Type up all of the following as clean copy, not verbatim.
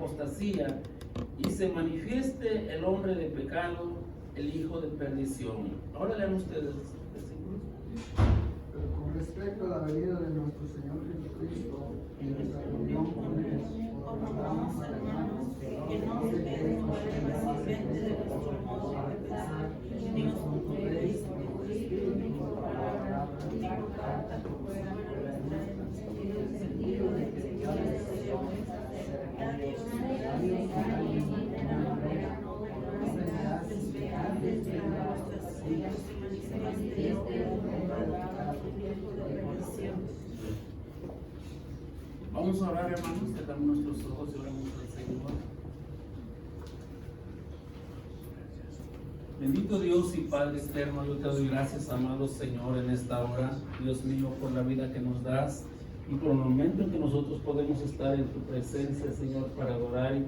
apostasía y se manifieste el hombre de pecado, el hijo de perdición. Ahora lean ustedes los versículos. Pero con respecto a la venida de nuestro Señor Jesucristo y nuestra reunión con Él, os rogamos, hermanos, que no se queden fuera fácilmente de nuestro modo de pensar, ni os controléis por espíritu, por palabra, ni por carta, por fuera en el sentido de que Dios les dio secretarios, Vamos a orar, hermanos, cerramos nuestros ojos y oramos al Señor. Bendito Dios y Padre eterno, yo te doy gracias, amado Señor, en esta hora, Dios mío, por la vida que nos das y por el momento en que nosotros podemos estar en tu presencia, Señor, para adorar y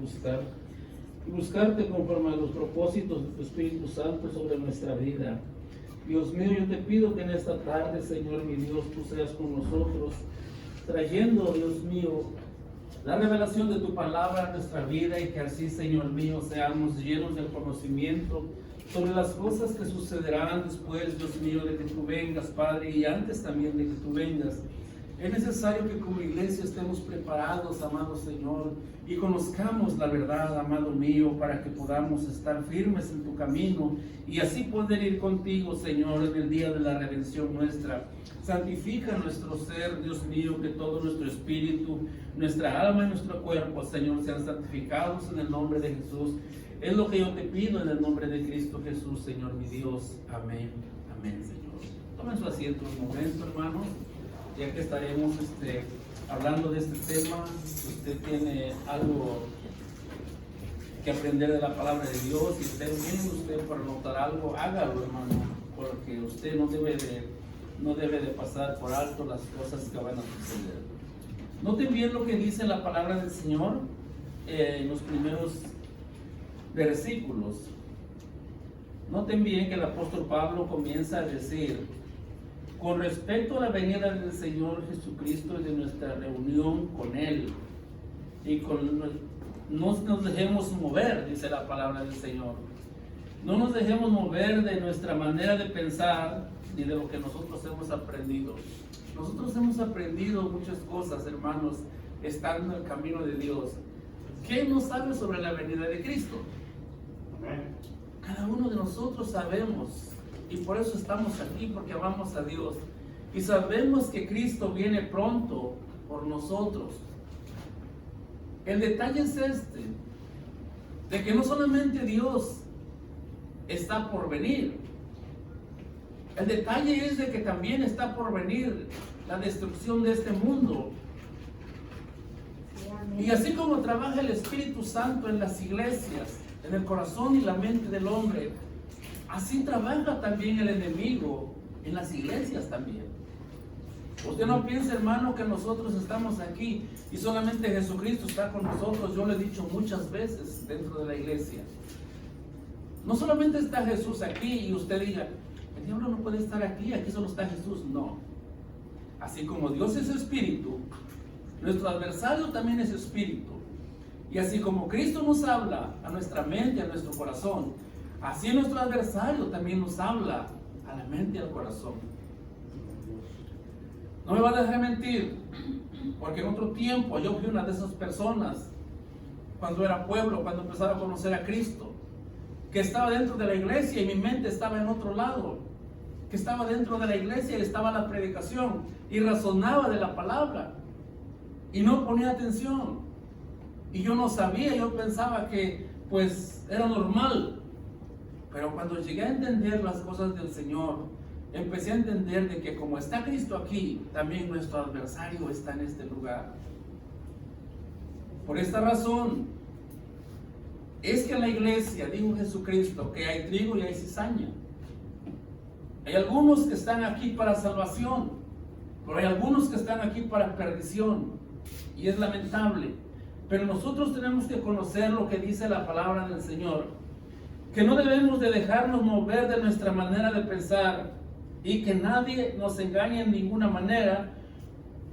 buscarte conforme a los propósitos de tu Espíritu Santo sobre nuestra vida. Dios mío, yo te pido que en esta tarde, Señor, mi Dios, tú seas con nosotros, trayendo, Dios mío, la revelación de tu palabra a nuestra vida y que así, Señor mío, seamos llenos del conocimiento sobre las cosas que sucederán después, Dios mío, de que tú vengas, Padre, y antes también de que tú vengas. Es necesario que como iglesia estemos preparados, amado Señor, y conozcamos la verdad, amado mío, para que podamos estar firmes en tu camino y así poder ir contigo, Señor, en el día de la redención nuestra. Santifica nuestro ser, Dios mío, que todo nuestro espíritu, nuestra alma y nuestro cuerpo, Señor, sean santificados en el nombre de Jesús. Es lo que yo te pido en el nombre de Cristo Jesús, Señor mi Dios. Amén. Amén, Señor. Tomen su asiento un momento, hermanos. Ya que estaremos hablando de este tema, si usted tiene algo que aprender de la palabra de Dios, si usted viene usted para anotar algo, hágalo, hermano, porque usted no debe de pasar por alto las cosas que van a suceder. Noten bien lo que dice la palabra del Señor en los primeros versículos. Noten bien que el apóstol Pablo comienza a decir: con respecto a la venida del Señor Jesucristo y de nuestra reunión con Él, y no nos dejemos mover, dice la palabra del Señor. No nos dejemos mover de nuestra manera de pensar ni de lo que nosotros hemos aprendido. Nosotros hemos aprendido muchas cosas, hermanos, estando en el camino de Dios. ¿Quién no sabe sobre la venida de Cristo? Amén. Cada uno de nosotros sabemos. Y por eso estamos aquí, porque amamos a Dios. Y sabemos que Cristo viene pronto por nosotros. El detalle es de que no solamente Dios está por venir. El detalle es de que también está por venir la destrucción de este mundo. Y así como trabaja el Espíritu Santo en las iglesias, en el corazón y la mente del hombre, así trabaja también el enemigo en las iglesias también. Usted no piense, hermano, que nosotros estamos aquí y solamente Jesucristo está con nosotros. Yo lo he dicho muchas veces dentro de la iglesia. No solamente está Jesús aquí y usted diga, el diablo no puede estar aquí, aquí solo está Jesús. No. Así como Dios es espíritu, nuestro adversario también es espíritu. Y así como Cristo nos habla a nuestra mente, a nuestro corazón, así nuestro adversario también nos habla a la mente y al corazón. No me va a dejar mentir, porque en otro tiempo yo fui una de esas personas, cuando era pueblo, cuando empezaba a conocer a Cristo, que estaba dentro de la iglesia y mi mente estaba en otro lado, que estaba dentro de la iglesia y estaba la predicación y razonaba de la palabra y no ponía atención. Y yo no sabía, yo pensaba que pues era normal. Pero cuando llegué a entender las cosas del Señor, empecé a entender de que como está Cristo aquí, también nuestro adversario está en este lugar. Por esta razón, es que en la iglesia, dijo Jesucristo, que hay trigo y hay cizaña. Hay algunos que están aquí para salvación, pero hay algunos que están aquí para perdición. Y es lamentable. Pero nosotros tenemos que conocer lo que dice la palabra del Señor, que no debemos de dejarnos mover de nuestra manera de pensar y que nadie nos engañe en ninguna manera,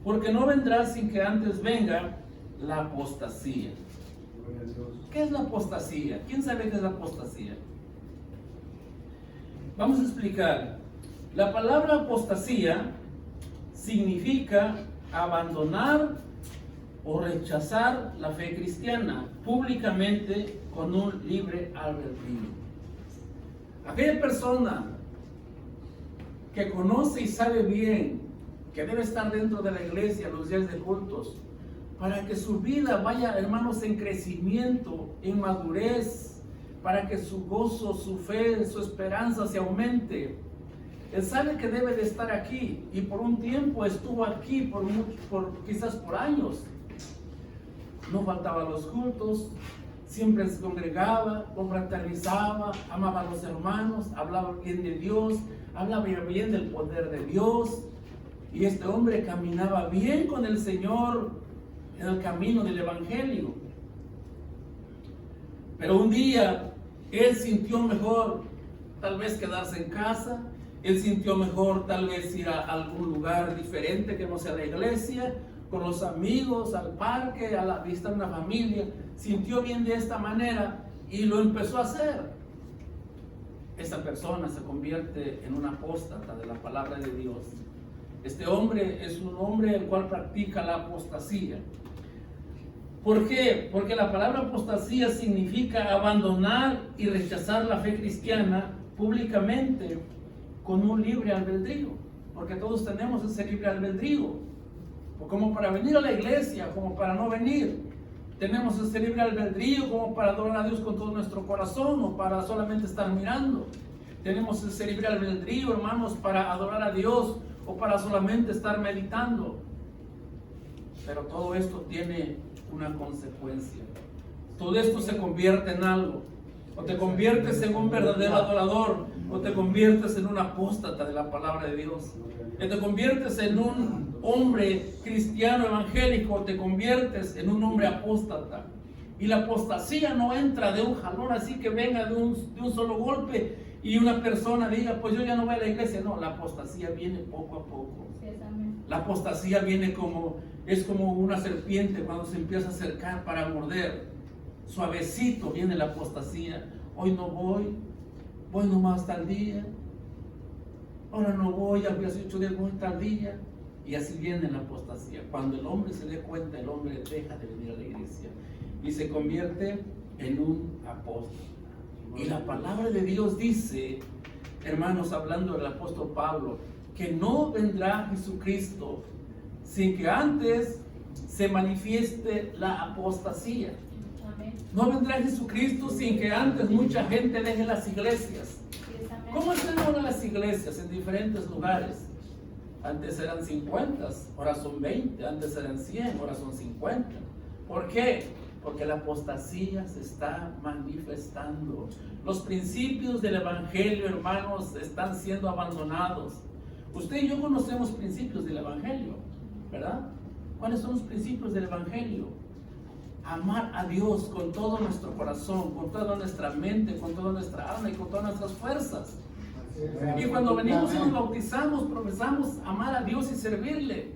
porque no vendrá sin que antes venga la apostasía. ¿Qué es la apostasía? ¿Quién sabe qué es la apostasía? Vamos a explicar. La palabra apostasía significa abandonar o rechazar la fe cristiana públicamente con un libre albedrío. Aquella persona que conoce y sabe bien que debe estar dentro de la iglesia los días de cultos, para que su vida vaya, hermanos, en crecimiento, en madurez, para que su gozo, su fe, su esperanza se aumente. Él sabe que debe de estar aquí y por un tiempo estuvo aquí, quizás por años. No faltaba a los cultos, siempre se congregaba, confraternizaba, amaba a los hermanos, hablaba bien de Dios, hablaba bien del poder de Dios. Y este hombre caminaba bien con el Señor en el camino del Evangelio. Pero un día él sintió mejor tal vez quedarse en casa, él sintió mejor tal vez ir a algún lugar diferente que no sea la iglesia, con los amigos, al parque, a la vista de una familia. Sintió bien de esta manera y lo empezó a hacer. Esa persona se convierte en un apóstata de la palabra de Dios. Este hombre es un hombre el cual practica la apostasía. ¿Por qué? Porque la palabra apostasía significa abandonar y rechazar la fe cristiana públicamente con un libre albedrío. Porque todos tenemos ese libre albedrío. Como para venir a la iglesia, como para no venir. Tenemos ese libre albedrío como para adorar a Dios con todo nuestro corazón o para solamente estar mirando. Tenemos ese libre albedrío, hermanos, para adorar a Dios o para solamente estar meditando. Pero todo esto tiene una consecuencia. Todo esto se convierte en algo. O te conviertes en un verdadero adorador, o te conviertes en un apóstata de la palabra de Dios. O te conviertes en un hombre cristiano evangélico, o te conviertes en un hombre apóstata. Y la apostasía no entra de un jalón, así que venga de un solo golpe y una persona diga, pues yo ya no voy a la iglesia. No, la apostasía viene poco a poco. La apostasía viene es como una serpiente cuando se empieza a acercar para morder. Suavecito viene la apostasía. Hoy no voy nomás tal día. Ahora no voy, habías dicho de voy tal día. Y así viene la apostasía. Cuando el hombre se dé cuenta, el hombre deja de venir a la iglesia y se convierte en un apóstol. Y la palabra de Dios dice, hermanos, hablando del apóstol Pablo, que no vendrá Jesucristo sin que antes se manifieste la apostasía. No vendrá Jesucristo sin que antes mucha gente deje las iglesias. ¿Cómo están ahora las iglesias en diferentes lugares? Antes eran 50, ahora son 20, antes eran 100, ahora son 50. ¿Por qué? Porque la apostasía se está manifestando. Los principios del evangelio, hermanos, están siendo abandonados. Usted y yo conocemos principios del evangelio, ¿verdad? ¿Cuáles son los principios del evangelio? Amar a Dios con todo nuestro corazón, con toda nuestra mente, con toda nuestra alma y con todas nuestras fuerzas. Y cuando venimos y nos bautizamos, profesamos amar a Dios y servirle.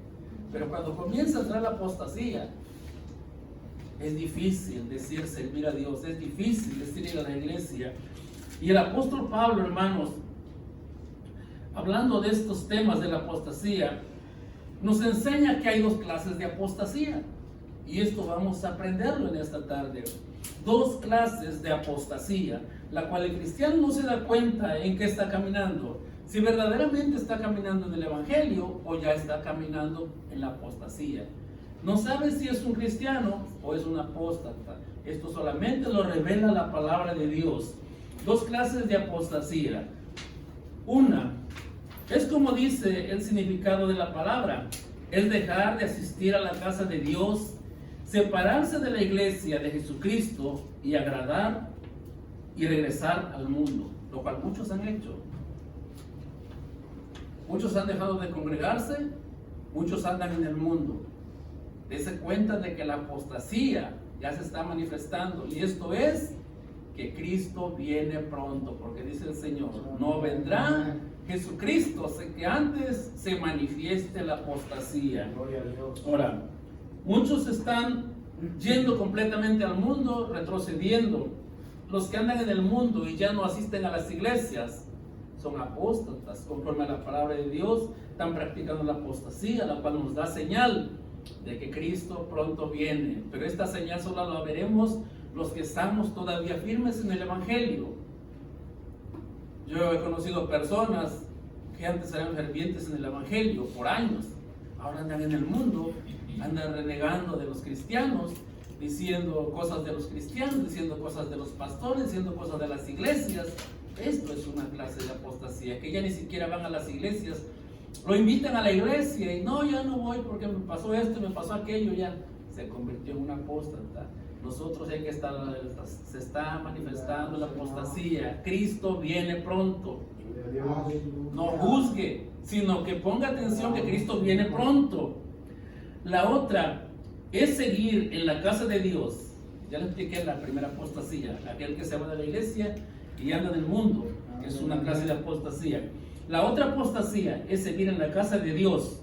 Pero cuando comienza a entrar la apostasía, es difícil decir servir a Dios, es difícil decir ir a la iglesia. Y el apóstol Pablo, hermanos, hablando de estos temas de la apostasía, nos enseña que hay dos clases de apostasía. Y esto vamos a aprenderlo en esta tarde. Dos clases de apostasía, la cual el cristiano no se da cuenta en qué está caminando. Si verdaderamente está caminando en el evangelio o ya está caminando en la apostasía. No sabe si es un cristiano o es un apóstata. Esto solamente lo revela la palabra de Dios. Dos clases de apostasía. Una, es como dice el significado de la palabra, es dejar de asistir a la casa de Dios, separarse de la iglesia de Jesucristo y agradar y regresar al mundo, lo cual muchos han hecho. Muchos han dejado de congregarse, muchos andan en el mundo. Dese cuenta de que la apostasía ya se está manifestando, y esto es que Cristo viene pronto, porque dice el Señor, no vendrá Jesucristo sin que antes se manifieste la apostasía. Ahora, muchos están yendo completamente al mundo, retrocediendo. Los que andan en el mundo y ya no asisten a las iglesias son apóstatas, conforme a la palabra de Dios, están practicando la apostasía, la cual nos da señal de que Cristo pronto viene. Pero esta señal solo la veremos los que estamos todavía firmes en el Evangelio. Yo he conocido personas que antes eran fervientes en el Evangelio por años, ahora andan en el mundo, andan renegando de los cristianos, diciendo cosas de los cristianos, diciendo cosas de los pastores, diciendo cosas de las iglesias. Esto es una clase de apostasía, que ya ni siquiera van a las iglesias, lo invitan a la iglesia y no, ya no voy porque me pasó esto, me pasó aquello, ya se convirtió en una apóstata. Nosotros hay que estar, se está manifestando la apostasía. Cristo viene pronto. No juzgue, sino que ponga atención que Cristo viene pronto. La otra es seguir en la casa de Dios. Ya le expliqué la primera apostasía, aquel que se va de la iglesia y anda en el mundo, que es una clase de apostasía. La otra apostasía es seguir en la casa de Dios,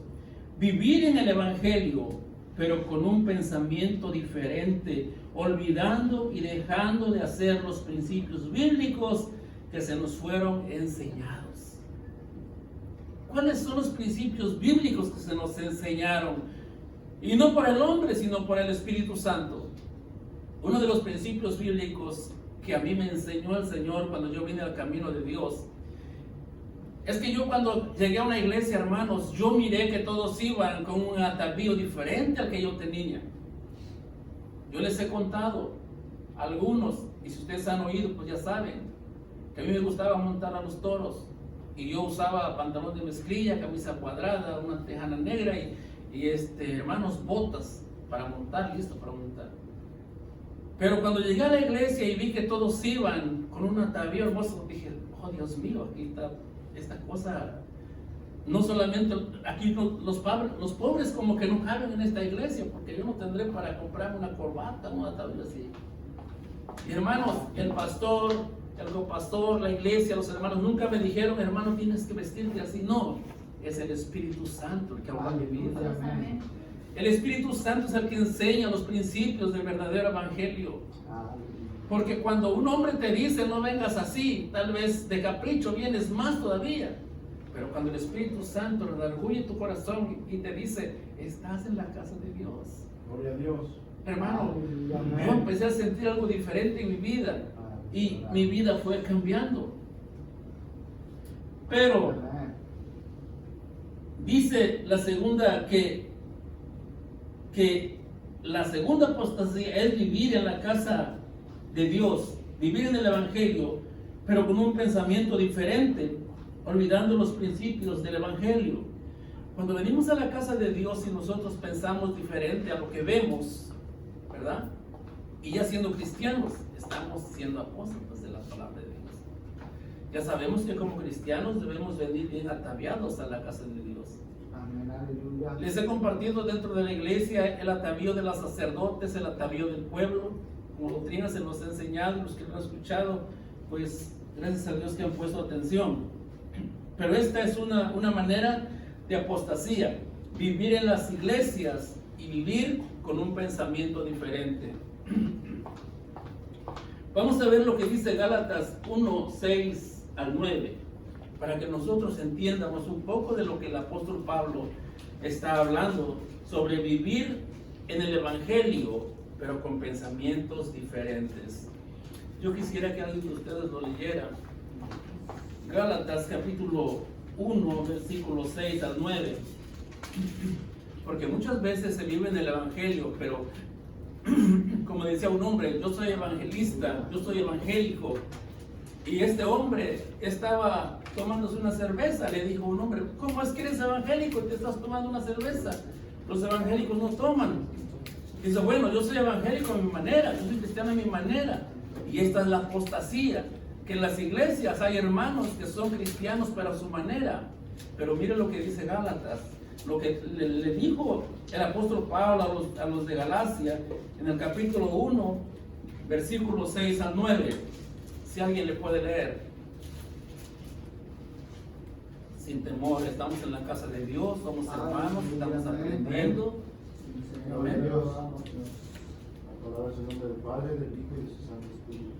vivir en el Evangelio, pero con un pensamiento diferente, olvidando y dejando de hacer los principios bíblicos que se nos fueron enseñados. ¿Cuáles son los principios bíblicos que se nos enseñaron? Y no por el hombre, sino por el Espíritu Santo. Uno de los principios bíblicos que a mí me enseñó el Señor cuando yo vine al camino de Dios es que yo cuando llegué a una iglesia, hermanos, yo miré que todos iban con un atavío diferente al que yo tenía. Yo les he contado algunos, y si ustedes han oído, pues ya saben, que a mí me gustaba montar a los toros, y yo usaba pantalón de mezclilla, camisa cuadrada, una tejana negra, y hermanos, botas para montar, listo para montar. Pero cuando llegué a la iglesia y vi que todos iban con un atavío hermoso, dije, oh Dios mío, aquí está esta cosa. No solamente aquí los pobres como que no caben en esta iglesia, porque yo no tendré para comprar una corbata, un atavío así. Y hermanos, el pastor, el copastor, la iglesia, los hermanos nunca me dijeron, hermano, tienes que vestirte así. No, es el Espíritu Santo el que habla mi vida. El Espíritu Santo es el que enseña los principios del verdadero evangelio. Porque cuando un hombre te dice no vengas así, tal vez de capricho vienes más todavía. Pero cuando el Espíritu Santo redarguye tu corazón y te dice, estás en la casa de Dios. Gloria a Dios. Hermano, yo empecé a sentir algo diferente en mi vida y mi vida fue cambiando. Pero dice la segunda que la segunda apostasía es vivir en la casa de Dios, vivir en el Evangelio, pero con un pensamiento diferente, olvidando los principios del Evangelio. Cuando venimos a la casa de Dios y nosotros pensamos diferente a lo que vemos, ¿verdad? Y ya siendo cristianos, estamos siendo apóstoles de la palabra de Dios. Ya sabemos que como cristianos debemos venir bien ataviados a la casa de Dios. Les he compartido dentro de la iglesia el atavío de los sacerdotes, el atavío del pueblo. Como doctrina se los he enseñado, los que lo han escuchado, pues gracias a Dios que han puesto atención. Pero esta es una manera de apostasía, vivir en las iglesias y vivir con un pensamiento diferente. Vamos a ver lo que dice Gálatas 1, 6 al 9, para que nosotros entiendamos un poco de lo que el apóstol Pablo está hablando sobre vivir en el Evangelio, pero con pensamientos diferentes. Yo quisiera que alguien de ustedes lo leyera. Gálatas capítulo 1, versículo 6 al 9. Porque muchas veces se vive en el Evangelio, pero como decía un hombre, yo soy evangelista, yo soy evangélico. Y este hombre estaba tomándose una cerveza. Le dijo un hombre, ¿cómo es que eres evangélico y te estás tomando una cerveza? Los evangélicos no toman. Dice, bueno, yo soy evangélico a mi manera, yo soy cristiano a mi manera. Y esta es la apostasía, que en las iglesias hay hermanos que son cristianos pero a su manera. Pero mire lo que dice Gálatas, lo que le dijo el apóstol Pablo a los de Galacia, en el capítulo 1, versículos 6 al 9. Si alguien le puede leer. Sin temor, estamos en la casa de Dios, somos hermanos, estamos aprendiendo. Amén. Palabra en nombre del Padre, del Hijo y de su Santo Espíritu.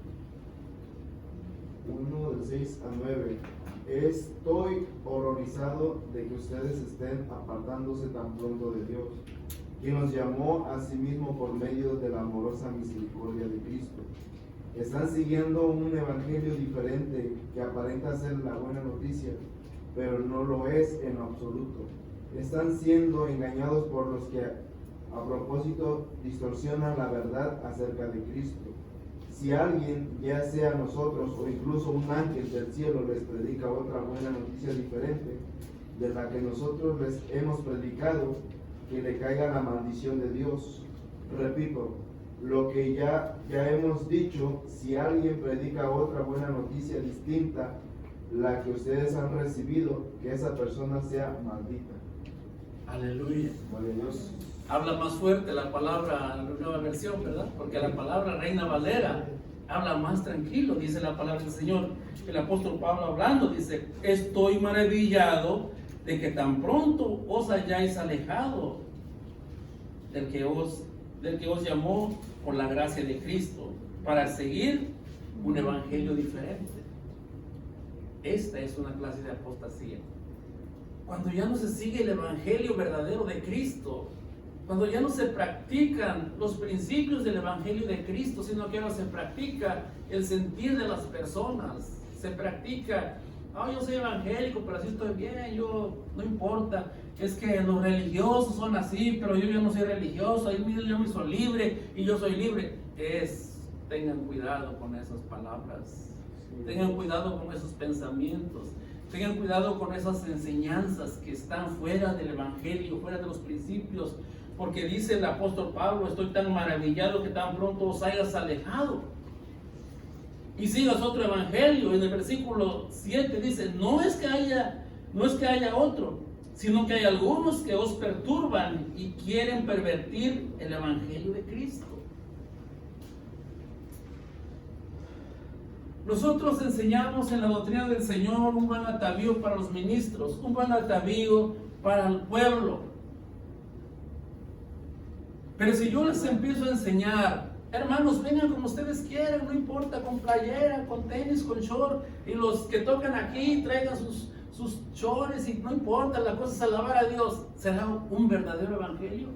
1 del 6 al 9. Estoy horrorizado de que ustedes estén apartándose tan pronto de Dios, quien nos llamó a sí mismo por medio de la amorosa misericordia de Cristo. Están siguiendo un evangelio diferente que aparenta ser la buena noticia, pero no lo es en absoluto. Están siendo engañados por los que a propósito distorsionan la verdad acerca de Cristo. Si alguien, ya sea nosotros o incluso un ángel del cielo, les predica otra buena noticia diferente de la que nosotros les hemos predicado, que le caiga la maldición de Dios. Repito, lo que ya hemos dicho: si alguien predica otra buena noticia distinta la que ustedes han recibido, que esa persona sea maldita. Aleluya. Gloria a Dios. Habla más fuerte la palabra, la nueva versión, ¿verdad? Porque la palabra Reina Valera habla más tranquilo, dice la palabra del Señor. El apóstol Pablo hablando dice: estoy maravillado de que tan pronto os hayáis alejado del que os llamó por la gracia de Cristo para seguir un evangelio diferente. Esta es una clase de apostasía. Cuando ya no se sigue el evangelio verdadero de Cristo, cuando ya no se practican los principios del evangelio de Cristo, sino que ahora se practica el sentir de las personas, se practica: yo soy evangélico, pero así estoy bien, yo no importa, es que los religiosos son así, pero yo ya no soy religioso, yo me soy libre y yo soy libre. Tengan cuidado con esas palabras, tengan cuidado con esos pensamientos, tengan cuidado con esas enseñanzas que están fuera del evangelio, fuera de los principios, porque dice el apóstol Pablo: estoy tan maravillado que tan pronto os hayas alejado y sigas otro evangelio. En el versículo 7 dice: no es que haya otro, sino que hay algunos que os perturban y quieren pervertir el evangelio de Cristo. Nosotros enseñamos en la doctrina del Señor un buen atavío para los ministros, un buen atavío para el pueblo. Pero si yo les empiezo a enseñar: hermanos, vengan como ustedes quieran, no importa, con playera, con tenis, con short, y los que tocan aquí traigan sus chores, y no importa, la cosa es alabar a Dios, ¿será un verdadero evangelio?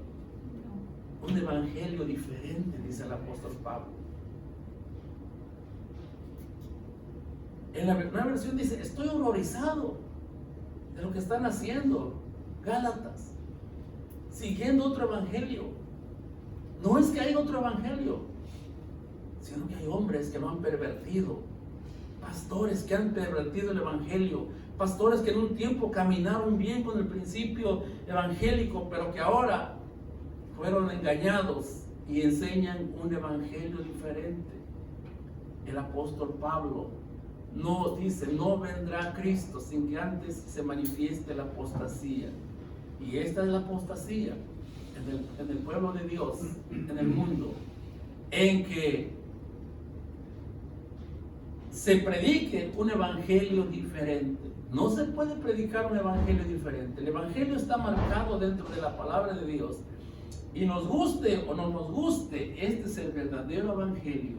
Un evangelio diferente, dice el apóstol Pablo. En la nueva versión dice: estoy horrorizado de lo que están haciendo Gálatas, siguiendo otro evangelio. No es que haya otro evangelio, sino que hay hombres que lo han pervertido, pastores que han pervertido el evangelio, pastores que en un tiempo caminaron bien con el principio evangélico, pero que ahora fueron engañados y enseñan un evangelio diferente. El apóstol Pablo no dice: no vendrá Cristo sin que antes se manifieste la apostasía. Y esta es la apostasía en el pueblo de Dios, en el mundo, en que se predique un evangelio diferente. No se puede predicar un evangelio diferente. El evangelio está marcado dentro de la palabra de Dios, y nos guste o no nos guste, este es el verdadero evangelio.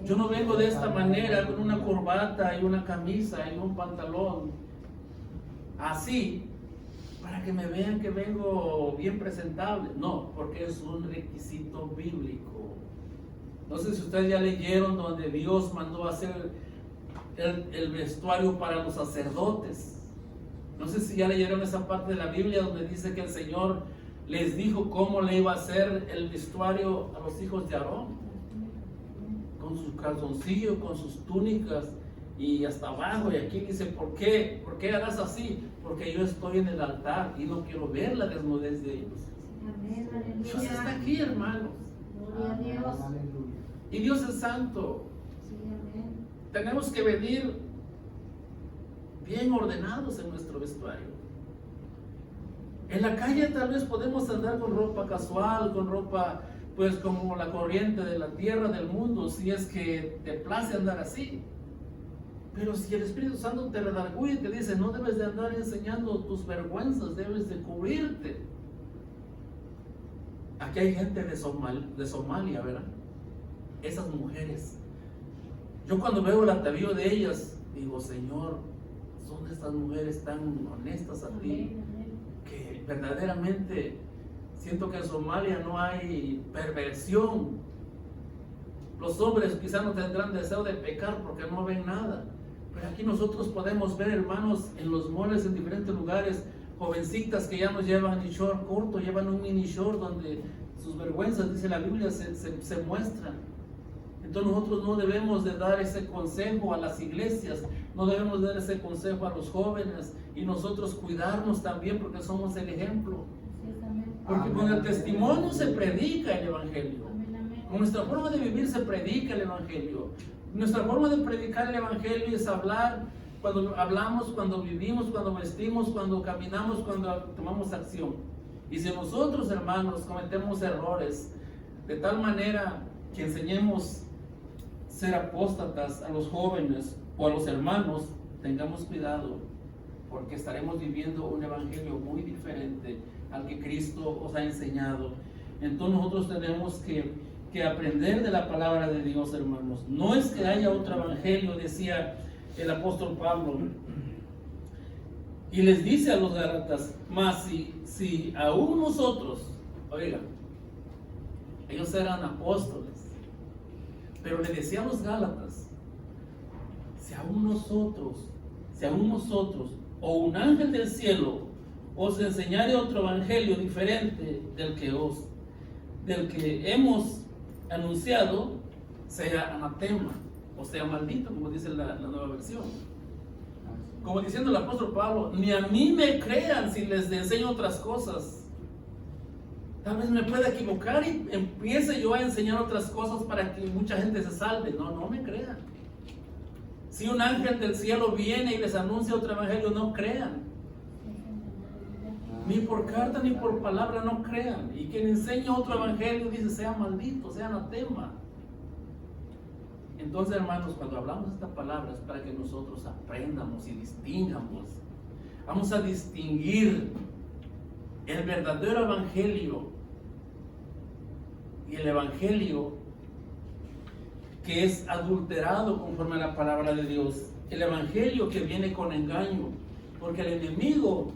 Yo no vengo de esta manera con una corbata y una camisa y un pantalón así para que me vean que vengo bien presentable. No, porque es un requisito bíblico. No sé si ustedes ya leyeron donde Dios mandó hacer el vestuario para los sacerdotes. No sé si ya leyeron esa parte de la Biblia donde dice que el Señor les dijo cómo le iba a hacer el vestuario a los hijos de Aarón, con sus calzoncillos, con sus túnicas y hasta abajo. Y aquí dice: ¿por qué harás así? Porque yo estoy en el altar y no quiero ver la desnudez de ellos. Amén, aleluya. Dios está aquí, hermanos, Gloria a Dios. y Dios es santo. Sí, amén. Tenemos que venir bien ordenados en nuestro vestuario. En la calle tal vez podemos andar con ropa casual, con ropa pues como la corriente de la tierra, del mundo, si es que te place andar así. Pero si el Espíritu Santo te redarguye y te dice: no debes de andar enseñando tus vergüenzas, debes de cubrirte. Aquí hay gente de Somalia, ¿verdad? Esas mujeres. Yo cuando veo el atavío de ellas, digo, Señor, son estas mujeres tan honestas a ti, que verdaderamente siento que en Somalia no hay perversión. Los hombres quizás no tendrán deseo de pecar porque no ven nada. Pero aquí nosotros podemos ver, hermanos, en los moles, en diferentes lugares, jovencitas que ya no llevan ni short corto, llevan un mini short donde sus vergüenzas, dice la Biblia, se muestran. Entonces nosotros no debemos de dar ese consejo a las iglesias, no debemos dar ese consejo a los jóvenes, y nosotros cuidarnos también porque somos el ejemplo. Porque con el testimonio se predica el evangelio. Con nuestra forma de vivir se predica el evangelio. Nuestra forma de predicar el evangelio es hablar cuando hablamos, cuando vivimos, cuando vestimos, cuando caminamos, cuando tomamos acción. Y si nosotros, hermanos, cometemos errores de tal manera que enseñemos ser apóstatas a los jóvenes o a los hermanos, tengamos cuidado, porque estaremos viviendo un evangelio muy diferente al que Cristo os ha enseñado. Entonces nosotros tenemos que aprender de la palabra de Dios, hermanos. No es que haya otro evangelio, decía el apóstol Pablo, y les dice a los gálatas, mas si aún nosotros, oiga, ellos eran apóstoles, pero le decía a los gálatas, si aún nosotros, o un ángel del cielo os enseñare otro evangelio diferente del que hemos anunciado, sea anatema, o sea maldito, como dice la nueva versión. Como diciendo el apóstol Pablo, ni a mí me crean si les enseño otras cosas. Tal vez me pueda equivocar y empiece yo a enseñar otras cosas para que mucha gente se salve. No me crean. Si un ángel del cielo viene y les anuncia otro evangelio, no crean. Ni por carta ni por palabra, no crean. Y quien enseña otro evangelio dice, sea maldito, sea anatema. Entonces, hermanos, cuando hablamos estas palabras es para que nosotros aprendamos y distingamos. Vamos a distinguir el verdadero evangelio y el evangelio que es adulterado conforme a la palabra de Dios. El evangelio que viene con engaño. Porque el enemigo,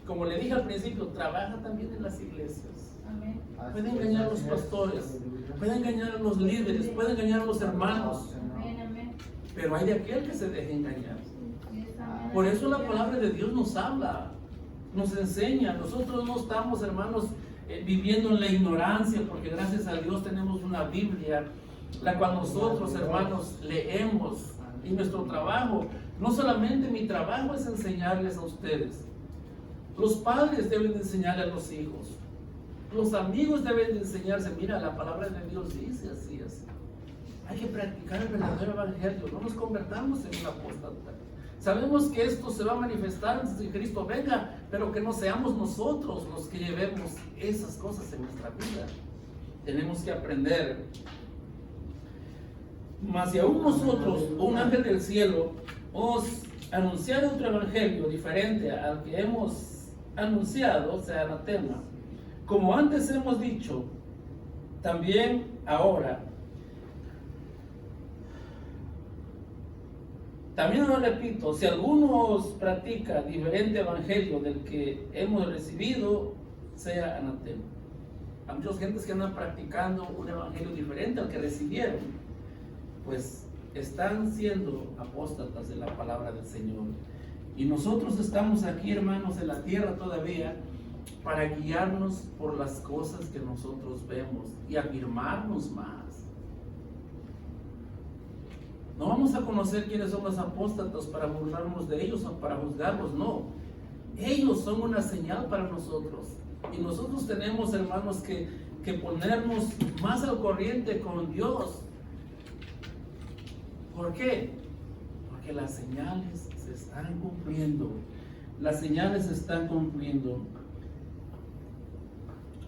como le dije al principio, trabaja también en las iglesias. Amén. Puede engañar a los pastores, puede engañar a los líderes, puede engañar a los hermanos, Amén, amén. pero hay de aquel que se deje engañar. Yes, amén. Por eso la palabra de Dios nos habla, nos enseña. Nosotros no estamos, hermanos, viviendo en la ignorancia, porque gracias a Dios tenemos una Biblia, la cual nosotros, hermanos, leemos. Y nuestro trabajo, no solamente mi trabajo es enseñarles a ustedes. Los padres deben de enseñarle a los hijos. Los amigos deben de enseñarse. Mira, la palabra de Dios dice así, así. Hay que practicar el verdadero evangelio. No nos convertamos en un apóstata. Sabemos que esto se va a manifestar antes de que Cristo venga, pero que no seamos nosotros los que llevemos esas cosas en nuestra vida. Tenemos que aprender. Mas si aún nosotros, un ángel del cielo, os anunciar otro evangelio diferente al que hemos anunciado, o sea, anatema, como antes hemos dicho, también ahora lo repito, si alguno os practica diferente evangelio del que hemos recibido, sea anatema. Hay muchas gentes que andan practicando un evangelio diferente al que recibieron, pues están siendo apóstatas de la palabra del Señor. Y nosotros estamos aquí, hermanos, en la tierra todavía para guiarnos por las cosas que nosotros vemos y afirmarnos más. No vamos a conocer quiénes son los apóstatas para burlarnos de ellos o para juzgarlos, no. Ellos son una señal para nosotros. Y nosotros tenemos, hermanos, que ponernos más al corriente con Dios. ¿Por qué? Porque las señales se están cumpliendo. Las señales se están cumpliendo.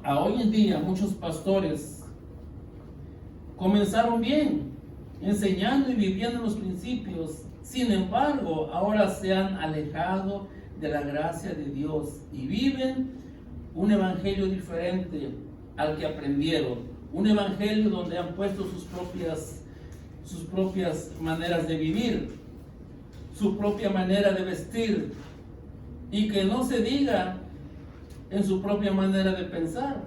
Hoy en día muchos pastores comenzaron bien, enseñando y viviendo los principios. Sin embargo, ahora se han alejado de la gracia de Dios y viven un evangelio diferente al que aprendieron. Un evangelio donde han puesto sus propias maneras de vivir, su propia manera de vestir, y que no se diga en su propia manera de pensar.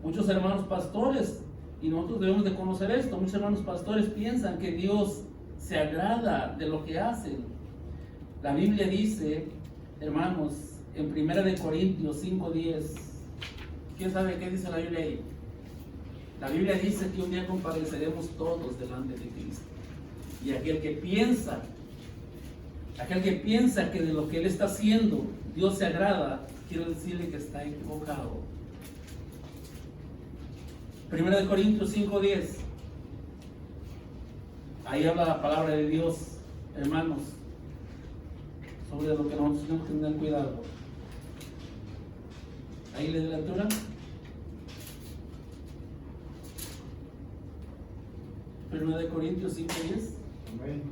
Muchos hermanos pastores, y nosotros debemos de conocer esto, muchos hermanos pastores piensan que Dios se agrada de lo que hacen. La Biblia dice, hermanos, en 1 Corintios 5:10, ¿quién sabe qué dice la Biblia ahí? La Biblia dice que un día compareceremos todos delante de Cristo. Y aquel que piensa que de lo que Él está haciendo Dios se agrada, quiero decirle que está equivocado. 1 Corintios 5:10. Ahí habla la palabra de Dios, hermanos, sobre lo que nosotros tenemos que tener cuidado. Ahí le doy la lectura. 1 Corintios 5:10. Amén.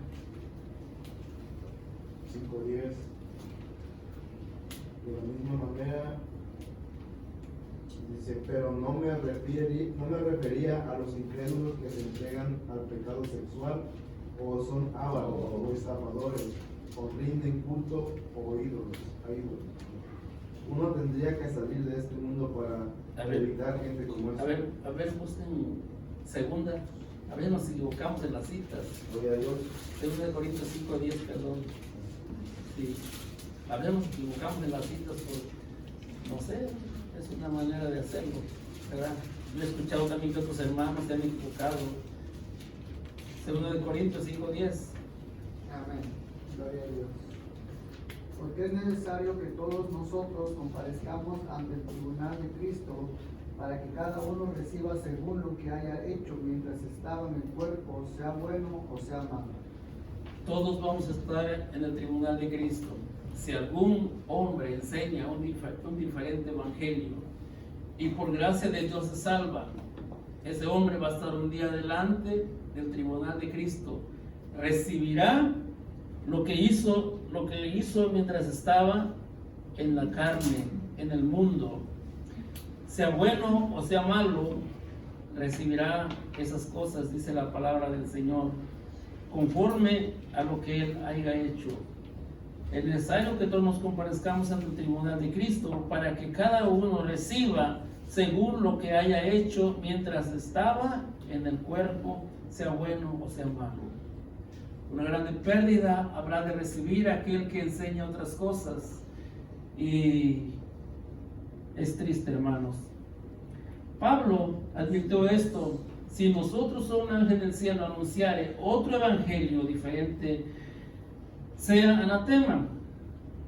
5:10. De la misma manera, dice, pero no me refería a los incrédulos que se entregan al pecado sexual, o son ávaros, o estafadores, o rinden culto, o ídolos, a ídolos. Uno tendría que salir de este mundo para evitar gente como esta. A ver, busquen segunda. A ver, nos equivocamos en las citas. Gloria a Dios. 2 Corintios 5:10, perdón. Sí. A ver, nos equivocamos en las citas por, no sé, es una manera de hacerlo, ¿verdad? Yo he escuchado también que otros hermanos se han equivocado. 2 Corintios 5:10. Amén. Gloria a Dios. Porque es necesario que todos nosotros comparezcamos ante el tribunal de Cristo, para que cada uno reciba según lo que haya hecho mientras estaba en el cuerpo, sea bueno o sea malo. Todos vamos a estar en el tribunal de Cristo. Si algún hombre enseña un diferente evangelio y por gracia de Dios se salva, ese hombre va a estar un día delante del tribunal de Cristo. Recibirá lo que hizo mientras estaba en la carne, en el mundo. Sea bueno o sea malo, recibirá esas cosas, dice la palabra del Señor, conforme a lo que Él haya hecho. Es necesario que todos nos comparezcamos ante el tribunal de Cristo para que cada uno reciba según lo que haya hecho mientras estaba en el cuerpo, sea bueno o sea malo. Una grande pérdida habrá de recibir aquel que enseña otras cosas, y es triste, hermanos. Pablo advirtió esto: si nosotros o un ángel del cielo anunciare otro evangelio diferente, sea anatema.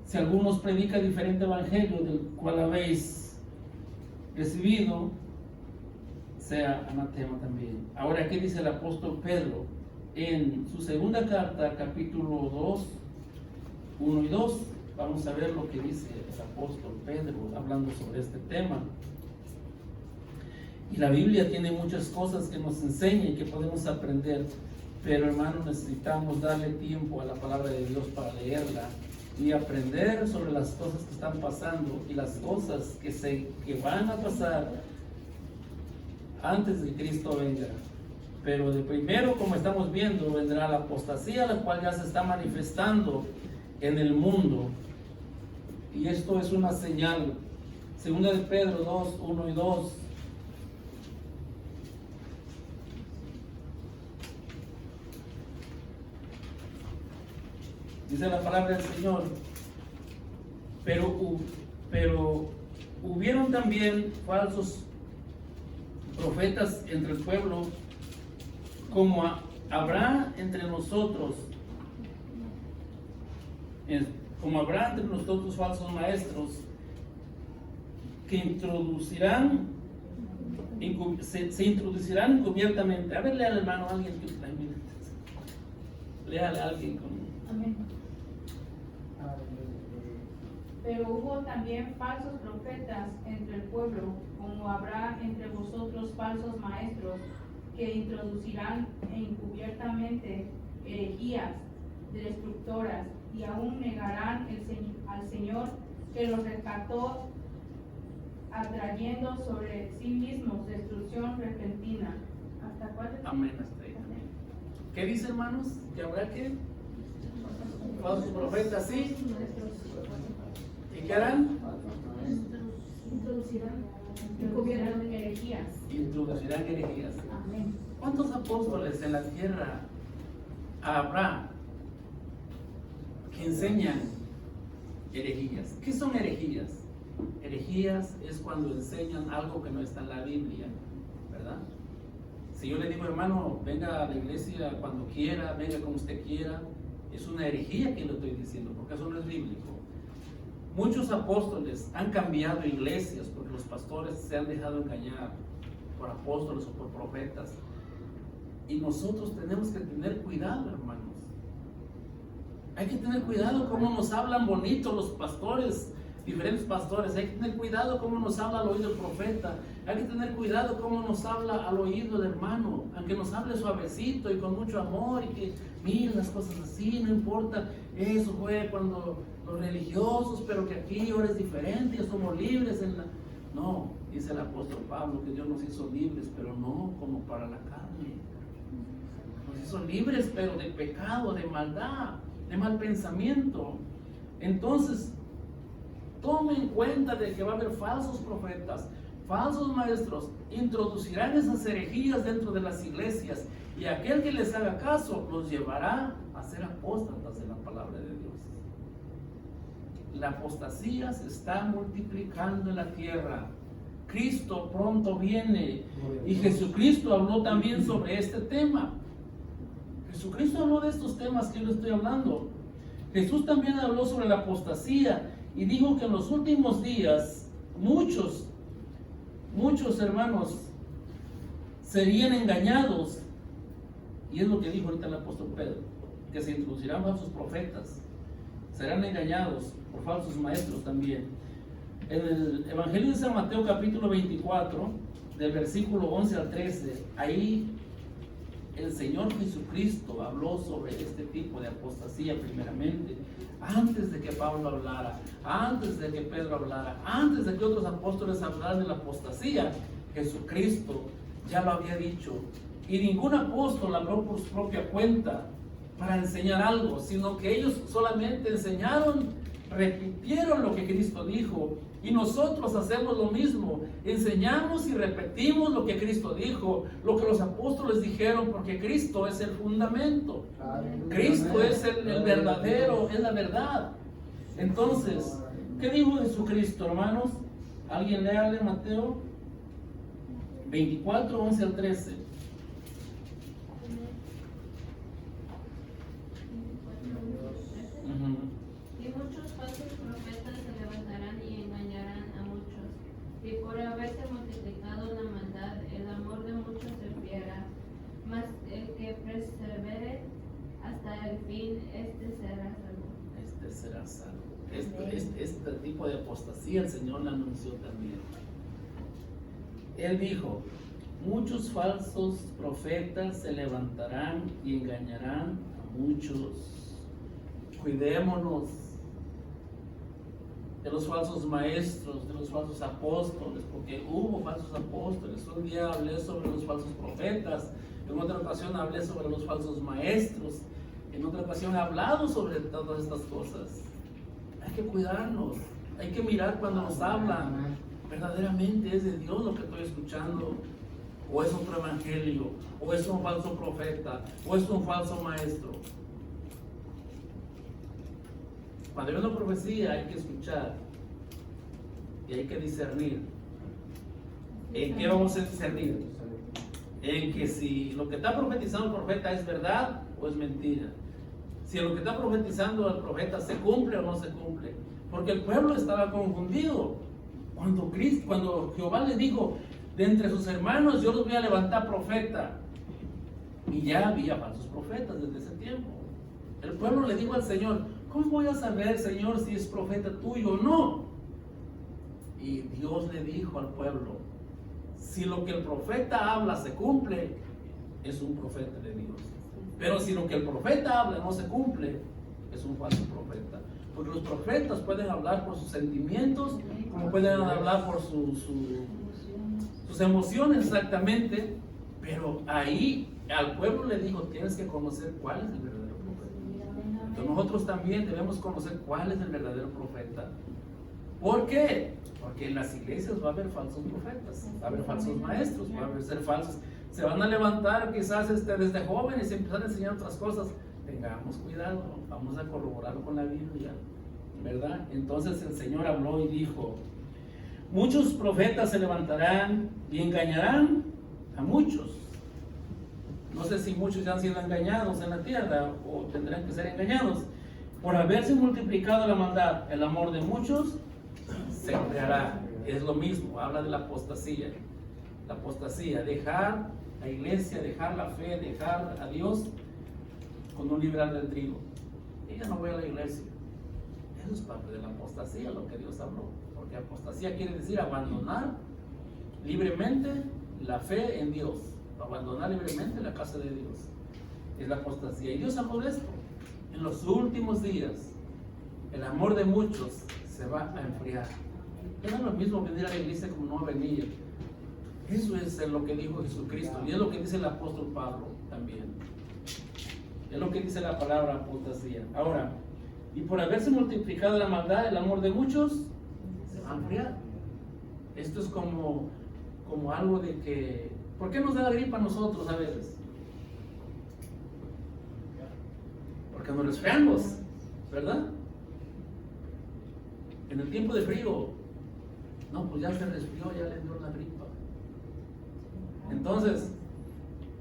Si alguno os predica diferente evangelio del cual habéis recibido, sea anatema también. Ahora, ¿qué dice el apóstol Pedro? En su segunda carta, capítulo 2, 1 y 2, vamos a ver lo que dice el apóstol Pedro hablando sobre este tema. Y la Biblia tiene muchas cosas que nos enseña y que podemos aprender, pero hermanos, necesitamos darle tiempo a la palabra de Dios para leerla y aprender sobre las cosas que están pasando y las cosas que van a pasar antes de que Cristo venga. Pero de primero, como estamos viendo, vendrá la apostasía, la cual ya se está manifestando en el mundo. Y esto es una señal. Segunda de Pedro 2, 1 y 2. Dice la palabra del Señor: pero hubieron también falsos profetas entre el pueblo, como habrá entre nosotros falsos maestros que se introducirán encubiertamente. A ver, léale, hermano, a alguien que léale a alguien con... Amén. Pero hubo también falsos profetas entre el pueblo, como habrá entre vosotros falsos maestros, que introducirán encubiertamente herejías destructoras, y aún negarán al Señor que los rescató atrayendo sobre sí mismos destrucción repentina. ¿Hasta cuál? Amén, hasta ahí. ¿Qué dice, hermanos? ¿Que habrá qué? Falsos profetas, sí. ¿Y qué harán? Introducirán herejías. Introducirán herejías. Amén. ¿Cuántos apóstoles en la tierra habrá que enseñan herejías? ¿Qué son herejías? Herejías es cuando enseñan algo que no está en la Biblia, ¿verdad? Si yo le digo, hermano, venga a la iglesia cuando quiera, venga como usted quiera, es una herejía que le estoy diciendo, porque eso no es bíblico. Muchos apóstoles han cambiado iglesias porque los pastores se han dejado engañar por apóstoles o por profetas. Y nosotros tenemos que tener cuidado, hermanos. Hay que tener cuidado cómo nos hablan bonito los pastores, diferentes pastores. Hay que tener cuidado cómo nos habla al oído el profeta. Hay que tener cuidado cómo nos habla al oído el hermano, aunque nos hable suavecito y con mucho amor y que miren las cosas así, no importa. Eso fue cuando los religiosos, pero que aquí ahora es diferente, ya somos libres en la... No, dice el apóstol Pablo que Dios nos hizo libres, pero no como para la carne. Nos hizo libres, pero de pecado, de maldad, de mal pensamiento. Entonces, tome en cuenta de que va a haber falsos profetas, falsos maestros, introducirán esas herejías dentro de las iglesias, y aquel que les haga caso los llevará a ser apóstatas de la palabra de Dios. La apostasía se está multiplicando en la tierra. Cristo pronto viene, y Jesucristo habló también sobre este tema. Jesucristo habló de estos temas que yo le estoy hablando. Jesús también habló sobre la apostasía y dijo que en los últimos días muchos hermanos serían engañados, y es lo que dijo ahorita el apóstol Pedro, que se introducirán falsos profetas, serán engañados por falsos maestros también. En el Evangelio de San Mateo capítulo 24, del versículo 11 al 13, ahí el Señor Jesucristo habló sobre este tipo de apostasía primeramente, antes de que Pablo hablara, antes de que Pedro hablara, antes de que otros apóstoles hablaran de la apostasía. Jesucristo ya lo había dicho, y ningún apóstol habló por su propia cuenta para enseñar algo, sino que ellos solamente enseñaron, repitieron lo que Cristo dijo, y nosotros hacemos lo mismo, enseñamos y repetimos lo que Cristo dijo, lo que los apóstoles dijeron, porque Cristo es el fundamento, Cristo es el verdadero, es la verdad. Entonces, ¿qué dijo Jesucristo, hermanos? ¿Alguien léale Mateo 24, 11 al 13? Y muchos falsos profetas se levantarán y engañarán a muchos. Y por haberse multiplicado la maldad, el amor de muchos se enfriará. Mas el que persevere hasta el fin, este será salvo. Este será salvo. Este tipo de apostasía el Señor la anunció también. Él dijo, muchos falsos profetas se levantarán y engañarán a muchos. Cuidémonos de los falsos maestros, de los falsos apóstoles, porque hubo falsos apóstoles. Un día hablé sobre los falsos profetas, en otra ocasión hablé sobre los falsos maestros, en otra ocasión he hablado sobre todas estas cosas. Hay que cuidarnos, hay que mirar cuando nos hablan, verdaderamente es de Dios lo que estoy escuchando, o es otro evangelio, o es un falso profeta, o es un falso maestro. Cuando hay una profecía hay que escuchar y hay que discernir. ¿En qué vamos a discernir? En que si lo que está profetizando el profeta es verdad o es mentira. Si lo que está profetizando el profeta se cumple o no se cumple. Porque el pueblo estaba confundido. Cuando Jehová le dijo, de entre sus hermanos yo los voy a levantar profeta. Y ya había falsos profetas desde ese tiempo. El pueblo le dijo al Señor, ¿cómo voy a saber, Señor, si es profeta tuyo o no? Y Dios le dijo al pueblo, si lo que el profeta habla se cumple, es un profeta de Dios. Pero si lo que el profeta habla no se cumple, es un falso profeta. Porque los profetas pueden hablar por sus sentimientos, como pueden hablar por sus emociones exactamente, pero ahí al pueblo le dijo, tienes que conocer cuál es el verdadero profeta. Entonces nosotros también debemos conocer cuál es el verdadero profeta. ¿Por qué? Porque en las iglesias va a haber falsos profetas, va a haber falsos maestros, va a haber ser falsos. Se van a levantar quizás desde jóvenes y empezar a enseñar otras cosas. Tengamos cuidado, vamos a corroborarlo con la Biblia, ¿verdad? Entonces el Señor habló y dijo, muchos profetas se levantarán y engañarán a muchos. No sé si muchos ya han sido engañados en la tierra o tendrán que ser engañados. Por haberse multiplicado la maldad, el amor de muchos se enfriará. Es lo mismo, habla de la apostasía. La apostasía, dejar la iglesia, dejar la fe, dejar a Dios con un libre albedrío. Ella no voy a la iglesia. Eso es parte de la apostasía, lo que Dios habló. Porque apostasía quiere decir abandonar libremente la fe en Dios, abandonar libremente la casa de Dios. Es la apostasía. Y Dios habló de esto. En los últimos días, el amor de muchos se va a enfriar. No es lo mismo venir a la iglesia como no venir. Eso es lo que dijo Jesucristo y es lo que dice el apóstol Pablo también. Es lo que dice la palabra apostasía. Ahora, y por haberse multiplicado la maldad, el amor de muchos se va a enfriar. Esto es como algo de que, ¿por qué nos da la gripa a nosotros a veces? Porque nos resfriamos, ¿verdad? En el tiempo de frío, no, pues ya se resfrió, ya le dio la gripa. Entonces,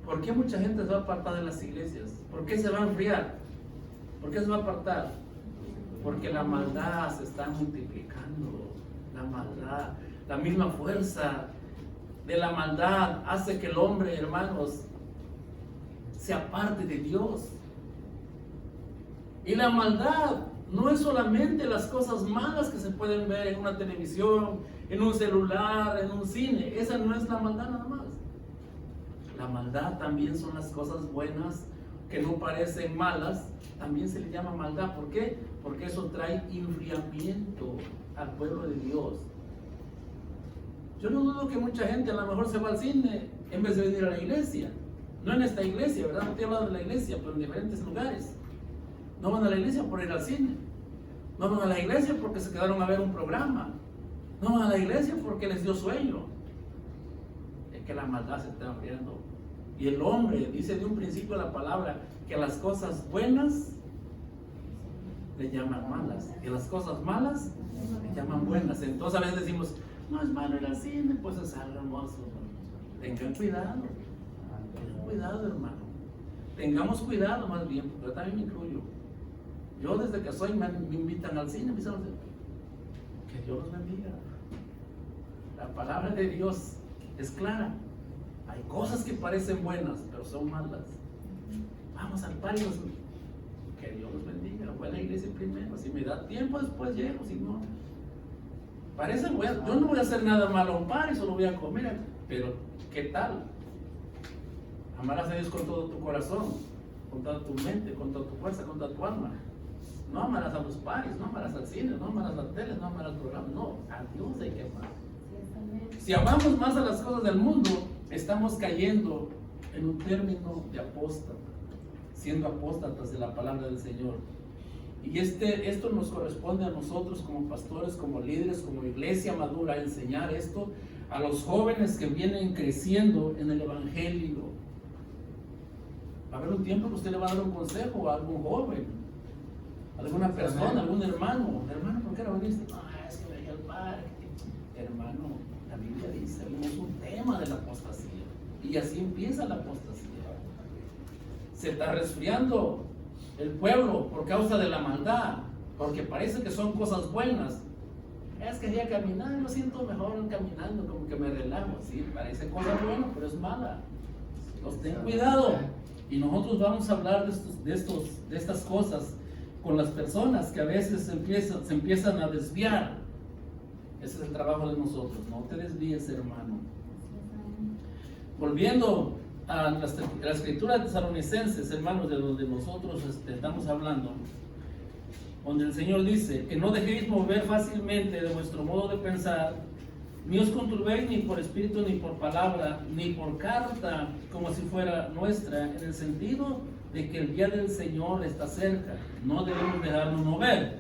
¿por qué mucha gente se va a apartar de las iglesias? ¿Por qué se va a enfriar? ¿Por qué se va a apartar? Porque la maldad se está multiplicando. La maldad, la misma fuerza de la maldad hace que el hombre, hermanos, se aparte de Dios. Y la maldad no es solamente las cosas malas que se pueden ver en una televisión, en un celular, en un cine. Esa no es la maldad nada más. La maldad también son las cosas buenas que no parecen malas, también se le llama maldad. ¿Por qué? Porque eso trae enfriamiento al pueblo de Dios. Yo no dudo que mucha gente a lo mejor se va al cine en vez de venir a la iglesia. No en esta iglesia, ¿verdad? No estoy hablando de la iglesia, pero en diferentes lugares. No van a la iglesia por ir al cine. No van a la iglesia porque se quedaron a ver un programa. No van a la iglesia porque les dio sueño. Es que la maldad se está enfriando. Y el hombre dice de un principio la palabra que las cosas buenas le llaman malas, que las cosas malas le llaman buenas. Entonces a veces decimos, no es malo ir al cine, pues es algo hermoso. Tengan cuidado, hermano. Tengamos cuidado más bien, porque yo también me incluyo. Yo desde que soy me invitan al cine, que Dios los bendiga. La palabra de Dios es clara. Hay cosas que parecen buenas, pero son malas. Vamos al party, que Dios los bendiga. Voy a la iglesia primero. Si me da tiempo, después llego. Si no, parece bueno. Yo no voy a hacer nada malo a un party, solo voy a comer. Pero, ¿qué tal? Amarás a Dios con todo tu corazón, con toda tu mente, con toda tu fuerza, con toda tu alma. No amarás a los paris, no amarás al cine, no amarás a la tele, no amarás al programa. No, a Dios hay que amar. Si amamos más a las cosas del mundo, estamos cayendo en un término de apóstata, siendo apóstatas de la palabra del Señor. Y esto nos corresponde a nosotros como pastores, como líderes, como iglesia madura, enseñar esto a los jóvenes que vienen creciendo en el Evangelio. Va a haber un tiempo que usted le va a dar un consejo a algún joven, a alguna persona, a algún hermano. Hermano, ¿por qué no viniste? No, es que me dejé al parque. Hermano, la Biblia dice, es un tema de la apostasía. Y así empieza la apostasía. Se está resfriando el pueblo por causa de la maldad, porque parece que son cosas buenas. Es que ya caminar, me siento mejor caminando, como que me relajo. Sí, parece cosa buena, pero es mala. Entonces ten cuidado. Y nosotros vamos a hablar de estas cosas con las personas que a veces se empiezan a desviar. Ese es el trabajo de nosotros. No te desvíes, hermano. Volviendo a la escritura de Tesalonicenses, hermanos, de donde nosotros estamos hablando, donde el Señor dice que no dejéis mover fácilmente de vuestro modo de pensar, ni os conturbéis ni por espíritu, ni por palabra, ni por carta, como si fuera nuestra, en el sentido de que el día del Señor está cerca. No debemos dejarnos mover.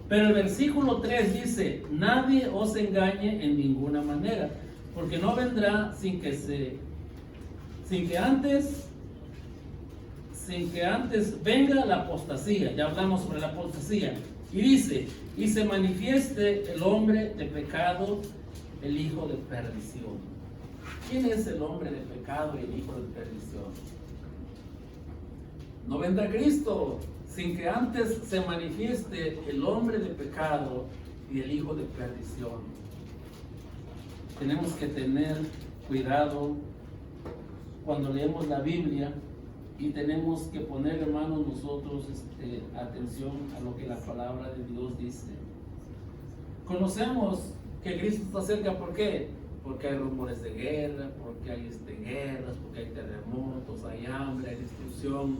Pero el versículo 3 dice: nadie os engañe en ninguna manera, porque no vendrá sin que antes venga la apostasía. Ya hablamos sobre la apostasía. Y dice: y se manifieste el hombre de pecado, el hijo de perdición. ¿Quién es el hombre de pecado y el hijo de perdición? No vendrá Cristo sin que antes se manifieste el hombre de pecado y el hijo de perdición. Tenemos que tener cuidado cuando leemos la Biblia, y tenemos que poner, hermanos, nosotros atención a lo que la palabra de Dios dice. Conocemos que Cristo está cerca. ¿Por qué? Porque hay rumores de guerra, porque hay guerras, porque hay terremotos, hay hambre, hay destrucción,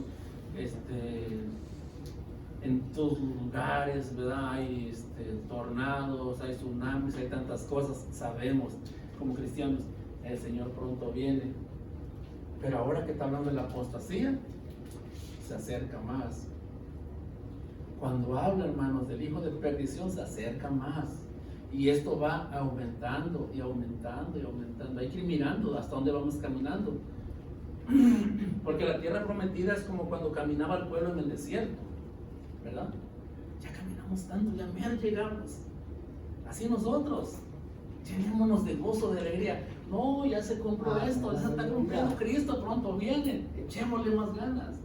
en todos los lugares, ¿verdad? Hay tornados, hay tsunamis, hay tantas cosas. Sabemos como cristianos, el Señor pronto viene. Pero ahora que está hablando de la apostasía, se acerca más. Cuando habla, hermanos, del hijo de perdición, se acerca más. Y esto va aumentando y aumentando y aumentando. Hay que ir mirando hasta dónde vamos caminando. Porque la tierra prometida es como cuando caminaba el pueblo en el desierto, ¿verdad? Ya caminamos tanto, ya mero llegamos. Así nosotros, llenémonos de gozo, de alegría. No, ya se compró esto, ya se está cumpliendo Cristo, pronto viene. Echémosle más ganas.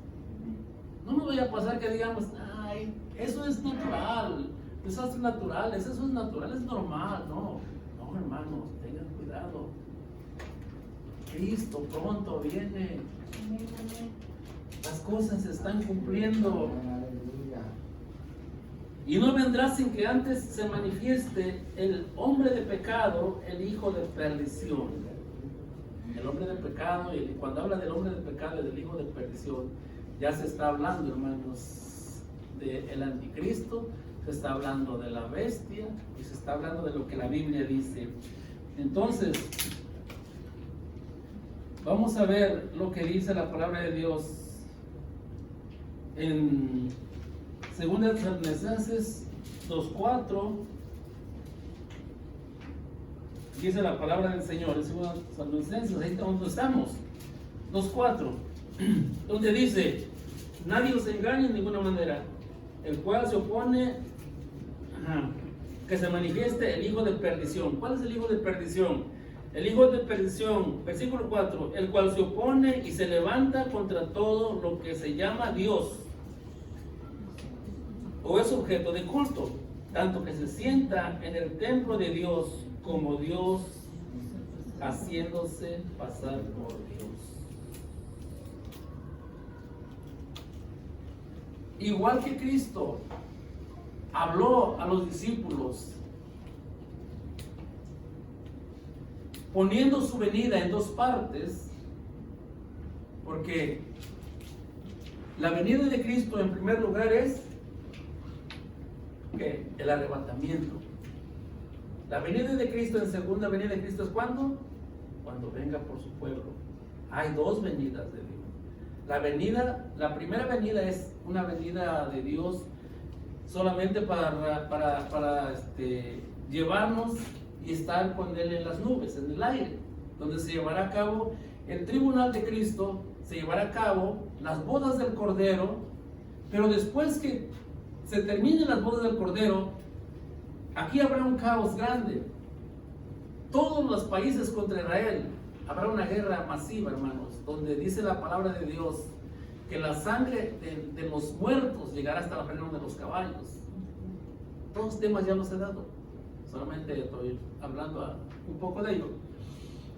No nos vaya a pasar que digamos: ay, eso es natural. Desastres naturales, eso es natural, es normal. No, hermanos, tengan cuidado. Cristo pronto viene. Las cosas se están cumpliendo. Y no vendrá sin que antes se manifieste el hombre de pecado, el hijo de perdición. El hombre de pecado, y cuando habla del hombre de pecado y del hijo de perdición, ya se está hablando, hermanos, del anticristo. Se está hablando de la bestia y se está hablando de lo que la Biblia dice. Entonces, vamos a ver lo que dice la palabra de Dios en 2 Tesalonicenses 2:4. Dice la palabra del Señor en 2 Tesalonicenses, ahí donde estamos, 2:4, donde dice: nadie os engañe en ninguna manera, el cual se opone, que se manifieste el hijo de perdición. ¿Cuál es el hijo de perdición? El hijo de perdición, versículo 4, el cual se opone y se levanta contra todo lo que se llama Dios o es objeto de culto, tanto que se sienta en el templo de Dios como Dios, haciéndose pasar por Dios. Igual que Cristo habló a los discípulos poniendo su venida en dos partes, porque la venida de Cristo en primer lugar es el arrebatamiento. La venida de Cristo en segunda venida de Cristo es ¿cuándo? Cuando venga por su pueblo. Hay dos venidas de Dios. La primera venida es una venida de Dios solamente para llevarnos y estar con Él en las nubes, en el aire, donde se llevará a cabo el tribunal de Cristo, se llevará a cabo las bodas del Cordero. Pero después que se terminen las bodas del Cordero, aquí habrá un caos grande. Todos los países contra Israel. Habrá una guerra masiva, hermanos, donde dice la palabra de Dios que la sangre de los muertos llegará hasta la freno de los caballos. Todos los temas ya los he dado, solamente estoy hablando un poco de ello.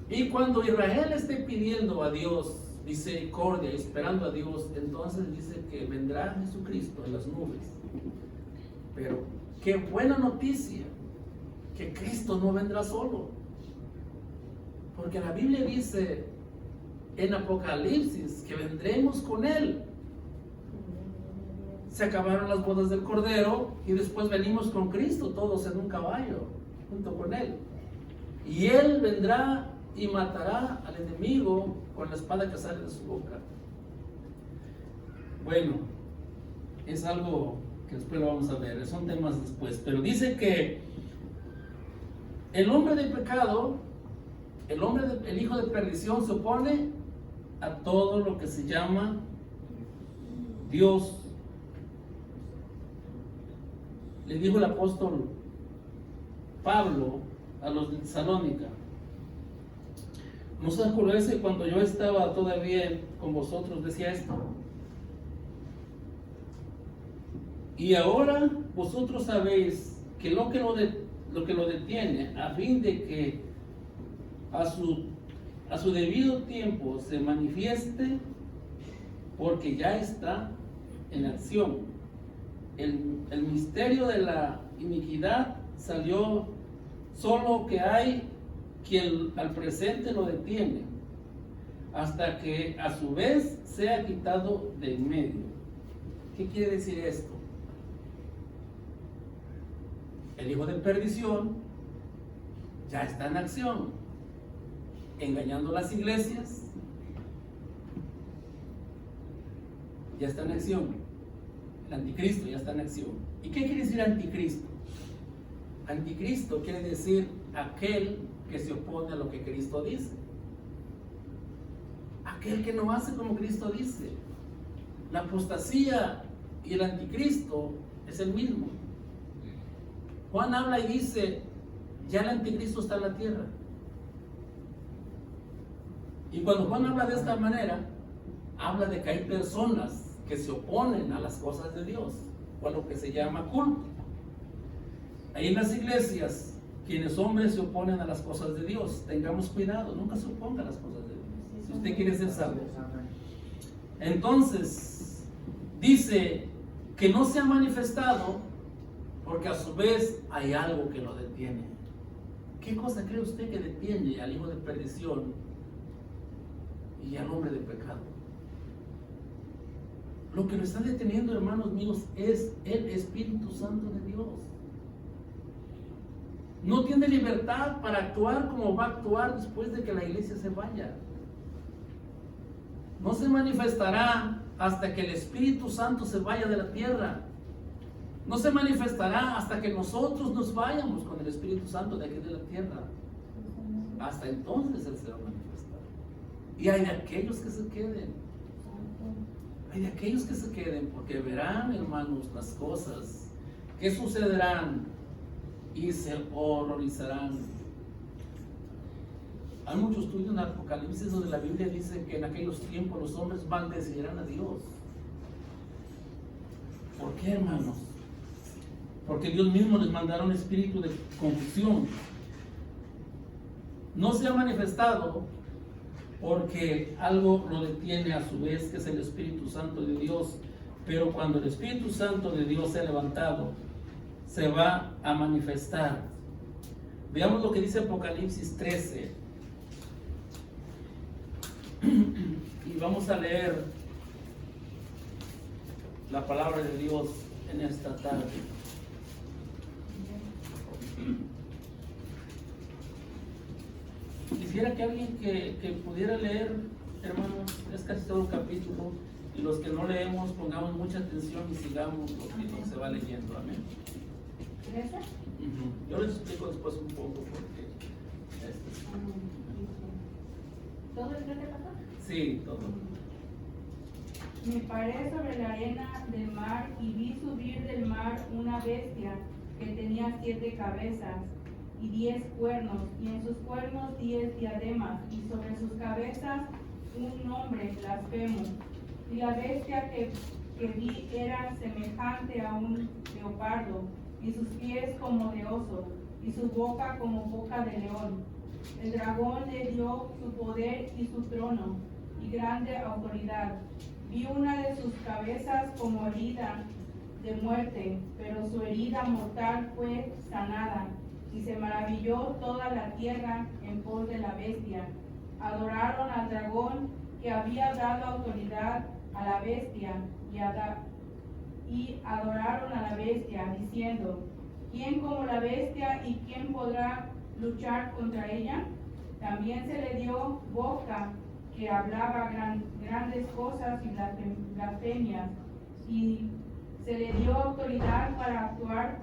Y cuando Israel esté pidiendo a Dios misericordia y esperando a Dios, entonces dice que vendrá Jesucristo en las nubes. Pero qué buena noticia, que Cristo no vendrá solo, porque la Biblia dice en Apocalipsis que vendremos con Él. se acabaron las bodas del Cordero y después venimos con Cristo todos en un caballo junto con Él. Y Él vendrá y matará al enemigo con la espada que sale de su boca. Bueno, es algo que después lo vamos a ver, son temas después, pero dice que el hombre de pecado, el hijo de perdición se opone a todo lo que se llama Dios. Le dijo el apóstol Pablo a los de Tesalónica: ¿no se acuerdan que cuando yo estaba todavía con vosotros decía esto? Y ahora vosotros sabéis que lo que lo detiene, a fin de que a su debido tiempo se manifieste, porque ya está en acción. El misterio de la iniquidad salió, solo que hay quien al presente lo detiene, hasta que a su vez sea quitado de en medio. ¿Qué quiere decir esto? El hijo de perdición ya está en acción, engañando las iglesias. Ya está en acción. El anticristo ya está en acción. ¿Y qué quiere decir anticristo? Anticristo quiere decir aquel que se opone a lo que Cristo dice, aquel que no hace como Cristo dice. La apostasía y el anticristo es el mismo. Juan habla y dice: ya el anticristo está en la tierra. Y cuando Juan habla de esta manera, habla de que hay personas que se oponen a las cosas de Dios, o a lo que se llama culto. Ahí en las iglesias, quienes hombres se oponen a las cosas de Dios, tengamos cuidado, nunca se oponga a las cosas de Dios, si usted quiere ser salvo. Entonces, dice que no se ha manifestado porque a su vez hay algo que lo detiene. ¿Qué cosa cree usted que detiene al hijo de perdición y al hombre de pecado? Lo que lo está deteniendo, hermanos míos, es el Espíritu Santo de Dios. No tiene libertad para actuar como va a actuar después de que la iglesia se vaya. No se manifestará hasta que el Espíritu Santo se vaya de la tierra. No se manifestará hasta que nosotros nos vayamos con el Espíritu Santo de aquí de la tierra. Hasta entonces Él se va a manifestar. Y hay de aquellos que se queden. Hay de aquellos que se queden, porque verán, hermanos, las cosas que sucederán y se horrorizarán. Hay muchos estudios en Apocalipsis donde la Biblia dice que en aquellos tiempos los hombres maldecirán a Dios. ¿Por qué, hermanos? Porque Dios mismo les mandará un espíritu de confusión. No se ha manifestado porque algo lo detiene a su vez, que es el Espíritu Santo de Dios. Pero cuando el Espíritu Santo de Dios sea levantado, se va a manifestar. Veamos lo que dice Apocalipsis 13. Y vamos a leer la palabra de Dios en esta tarde. Quisiera que alguien que pudiera leer, hermanos, es casi todo el capítulo, y los que no leemos pongamos mucha atención y sigamos lo que se va leyendo. Amén. Yo les explico después un poco porque ¿Todo el 13 pasó? sí, todo. Me paré sobre la arena del mar y vi subir del mar una bestia que tenía 7 cabezas y 10 cuernos, y en sus cuernos 10 diademas, y sobre sus cabezas un nombre blasfemo. Y la bestia que vi era semejante a un leopardo, y sus pies como de oso, y su boca como boca de león. El dragón le dio su poder y su trono, y grande autoridad. Vi una de sus cabezas como herida de muerte, pero su herida mortal fue sanada, y se maravilló toda la tierra en pos de la bestia. Adoraron al dragón que había dado autoridad a la bestia, y adoraron a la bestia, diciendo: ¿Quién como la bestia y quién podrá luchar contra ella? También se le dio boca que hablaba grandes cosas y blasfemias, y se le dio autoridad para actuar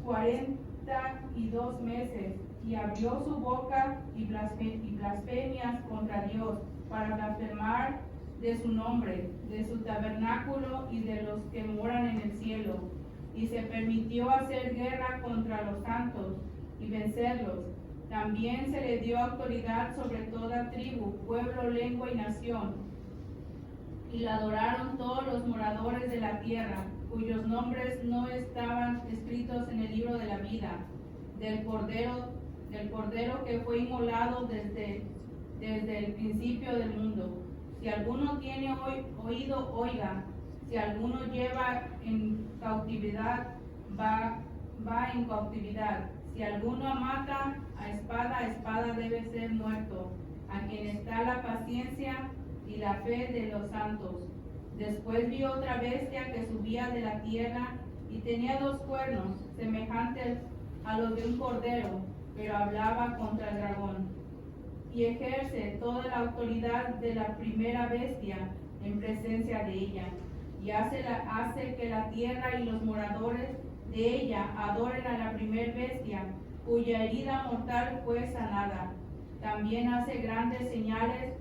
42 meses, y abrió su boca y blasfemias contra Dios, para blasfemar de su nombre, de su tabernáculo y de los que moran en el cielo. Y se permitió hacer guerra contra los santos y vencerlos. También se le dio autoridad sobre toda tribu, pueblo, lengua y nación. Y la adoraron todos los moradores de la tierra, cuyos nombres no estaban escritos en el libro de la vida, del Cordero que fue inmolado desde el principio del mundo. Si alguno tiene oído, oiga. Si alguno lleva en cautividad, va en cautividad. Si alguno mata a espada debe ser muerto. A quien está la paciencia y la fe de los santos. Después vi otra bestia que subía de la tierra y tenía 2 cuernos, semejantes a los de un cordero, pero hablaba contra el dragón. Y ejerce toda la autoridad de la primera bestia en presencia de ella, y hace que la tierra y los moradores de ella adoren a la primer bestia, cuya herida mortal fue sanada. También hace grandes señales,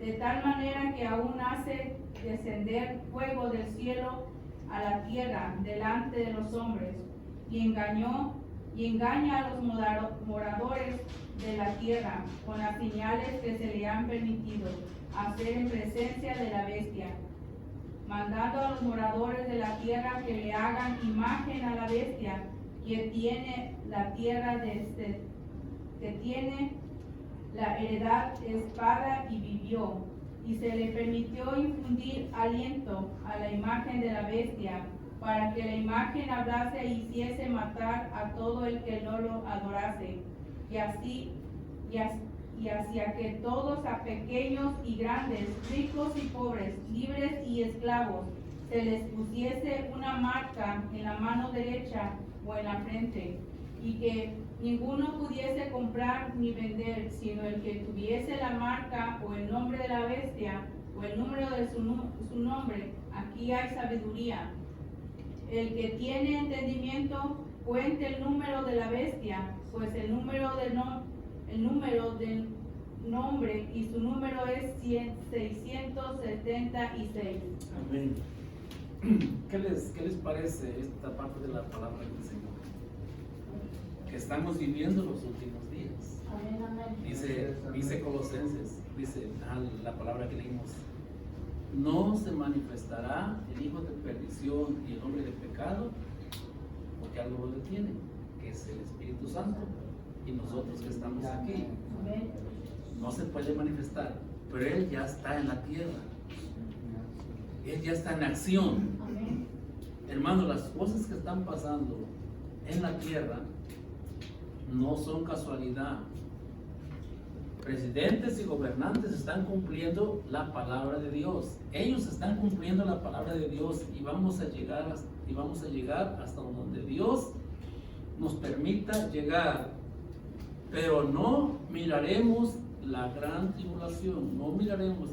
de tal manera que aún hace descender fuego del cielo a la tierra delante de los hombres, y engaña a los moradores de la tierra con las señales que se le han permitido hacer en presencia de la bestia, mandando a los moradores de la tierra que le hagan imagen a la bestia que tiene la tierra que tiene la heredad espada y vivió, y se le permitió infundir aliento a la imagen de la bestia, para que la imagen hablase e hiciese matar a todo el que no lo adorase, y hacia que todos, a pequeños y grandes, ricos y pobres, libres y esclavos, se les pusiese una marca en la mano derecha o en la frente, y que ninguno pudiese comprar ni vender, sino el que tuviese la marca o el nombre de la bestia o el número de su nombre. Aquí hay sabiduría. El que tiene entendimiento, cuente el número de la bestia, pues el número del nombre y su número es 676. Amén. ¿Qué les parece esta parte de la palabra del Señor? Que estamos viviendo los últimos días. Amén, amén. Dice Colosenses, dice la palabra que leímos: no se manifestará el hijo de perdición y el hombre de pecado, porque algo lo detiene, que es el Espíritu Santo, y nosotros que estamos aquí. Amén. No se puede manifestar, pero Él ya está en la tierra. Él ya está en acción. Amén. Hermano, las cosas que están pasando en la tierra no son casualidad. Presidentes y gobernantes están cumpliendo la palabra de Dios. Ellos están cumpliendo la palabra de Dios, y vamos a llegar hasta donde Dios nos permita llegar. Pero no miraremos la gran tribulación, no miraremos.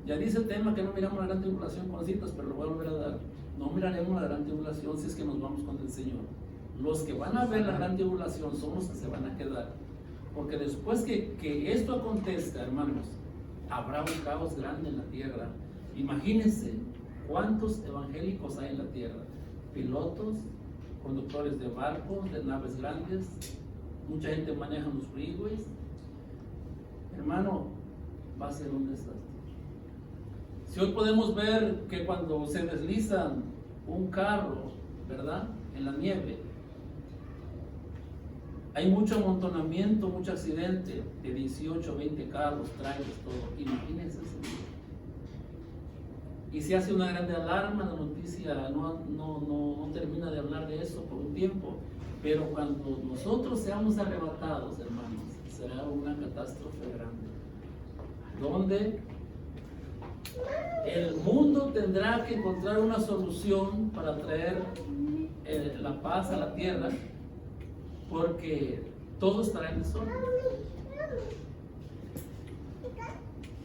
Ya dice el tema que no miramos la gran tribulación con citas, pero lo voy a volver a dar. No miraremos la gran tribulación si es que nos vamos con el Señor. Los que van a ver la gran tribulación son los que se van a quedar. Porque después que esto acontezca, hermanos, habrá un caos grande en la tierra. Imagínense cuántos evangélicos hay en la tierra. Pilotos, conductores de barcos, de naves grandes. Mucha gente maneja los freeways. Hermano, va a ser un desastre. Si hoy podemos ver que cuando se desliza un carro, ¿verdad?, en la nieve, hay mucho amontonamiento, mucho accidente de 18, 20 carros, trailers, todo. Imagínense eso. Y se hace una grande alarma, la noticia no termina de hablar de eso por un tiempo. Pero cuando nosotros seamos arrebatados, hermanos, será una catástrofe grande. Donde el mundo tendrá que encontrar una solución para traer la paz a la tierra, porque todo estará en desorden.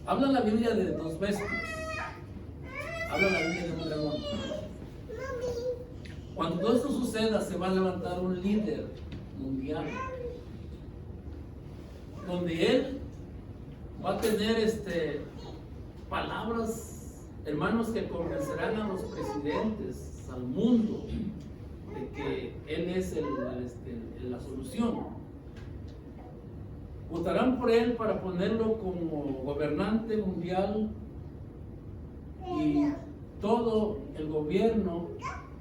Habla la Biblia de dos bestias. Habla la Biblia de un dragón. Cuando todo esto suceda, se va a levantar un líder mundial, donde él va a tener palabras, hermanos, que convencerán a los presidentes, al mundo, de que él es la solución. Votarán por él para ponerlo como gobernante mundial, y todo el gobierno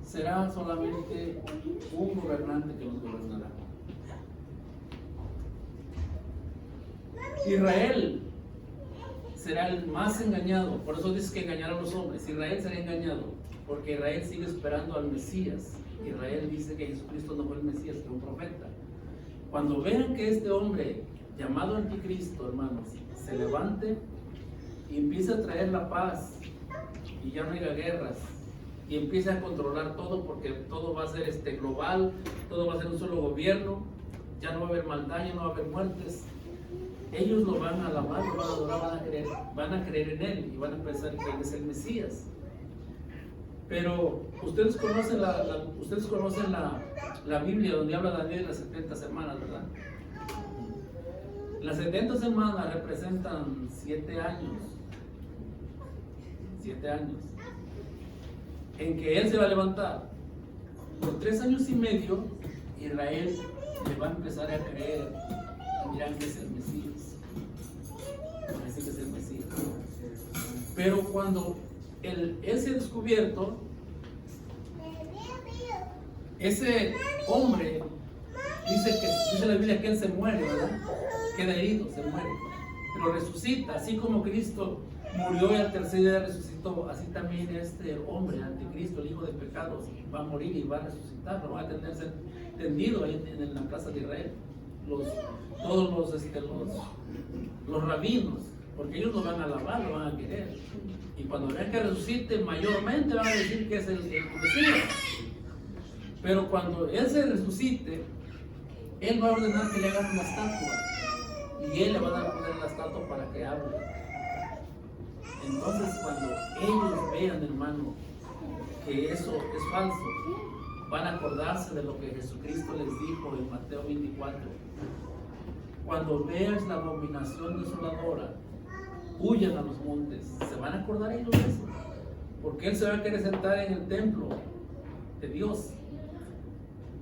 será solamente un gobernante que los gobernará. Israel será el más engañado. Por eso dice que engañará a los hombres. Israel será engañado, porque Israel sigue esperando al Mesías. Israel dice que Jesucristo no fue el Mesías, fue un profeta. Cuando vean que este hombre llamado Anticristo, hermanos, se levante y empiece a traer la paz, y ya no haya guerras, y empiece a controlar todo, porque todo va a ser global, todo va a ser un solo gobierno, ya no va a haber maldad, ya no va a haber muertes. Ellos lo van a alabar, lo van a adorar, van a creer en él, y van a pensar que él es el Mesías. Pero ustedes conocen la Biblia, donde habla Daniel de las 70 semanas, ¿verdad? Las 70 semanas representan 7 años. 7 años. En que él se va a levantar. Por 3 años y medio, Israel le va a empezar a creer. Y dirán que es el Mesías. Parece que es el Mesías. Pero cuando él se ha descubierto, ese hombre, dice la Biblia que él se muere, ¿verdad? Queda herido, se muere, pero resucita. Así como Cristo murió y al tercer día resucitó, así también este hombre, Anticristo, el hijo de pecados, va a morir y va a resucitar, pero va a tenerse tendido ahí en la plaza de Israel. Todos los rabinos, porque ellos lo van a alabar, lo van a querer. Y cuando vean que resucite, mayormente van a decir que es el Mesías. Pero cuando él se resucite, él va a ordenar que le hagan una estatua, y él le va a dar poder a la estatua para que hable. Entonces, cuando ellos vean, hermano, que eso es falso, van a acordarse de lo que Jesucristo les dijo en Mateo 24. Cuando veas la abominación desoladora, huyan a los montes. Se van a acordar ellos de eso, porque él se va a querer sentar en el templo de Dios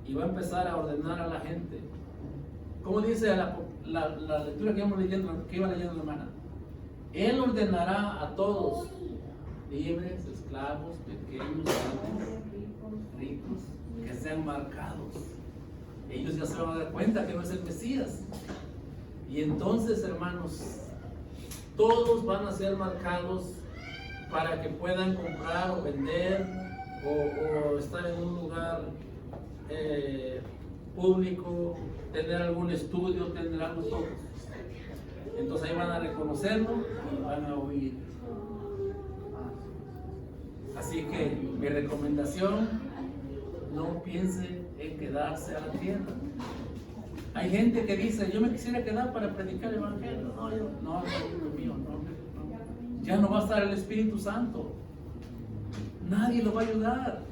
y va a empezar a ordenar a la gente. Como dice la lectura que iba leyendo la hermana, él ordenará a todos, libres, esclavos, pequeños, grandes, ricos, que sean marcados. Ellos ya se van a dar cuenta que no es el Mesías. Y entonces, hermanos, todos van a ser marcados para que puedan comprar o vender o estar en un lugar público, tener algún estudio, tener algo todo. Entonces ahí van a reconocerlo y van a oír. Así que mi recomendación, no piense en quedarse a la tierra. Hay gente que dice, yo me quisiera quedar para predicar el evangelio. No, mío, no. Ya no va a estar el Espíritu Santo. Nadie lo va a ayudar.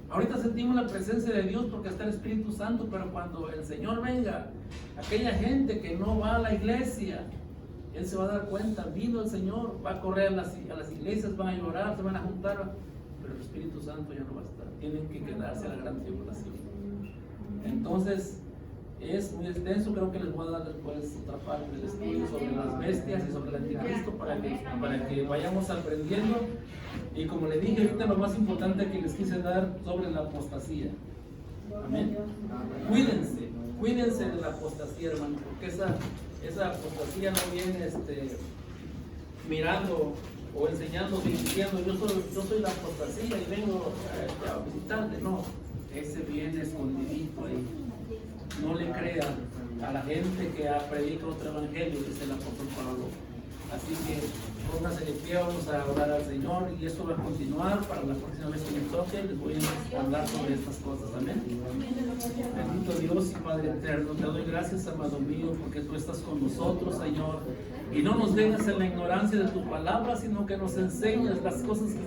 Ahorita sentimos la presencia de Dios porque está el Espíritu Santo, pero cuando el Señor venga, aquella gente que no va a la iglesia, Él se va a dar cuenta, vino el Señor, va a correr a las iglesias, van a llorar, se van a juntar, pero el Espíritu Santo ya no va a estar. Tienen que quedarse a la gran tribulación. Entonces, es muy extenso, creo que les voy a dar después otra parte del estudio sobre las bestias y sobre el anticristo para que vayamos aprendiendo. Y como le dije ahorita, lo más importante que les quise dar sobre la apostasía. Amén. Cuídense de la apostasía, hermano, porque esa apostasía no viene mirando o enseñando y diciendo yo soy la apostasía y vengo a visitarte. No, ese viene escondidito ahí. No le crean a la gente que predica otro evangelio, dice el apóstol Pablo. Así que póngase pónganse de pie, vamos a orar al Señor y esto va a continuar para la próxima vez que me toque, les voy a hablar sobre estas cosas, amén. Bendito Dios y Padre eterno, te doy gracias, amado mío, porque tú estás con nosotros, Señor, y no nos dejas en la ignorancia de tu palabra, sino que nos enseñas las cosas que están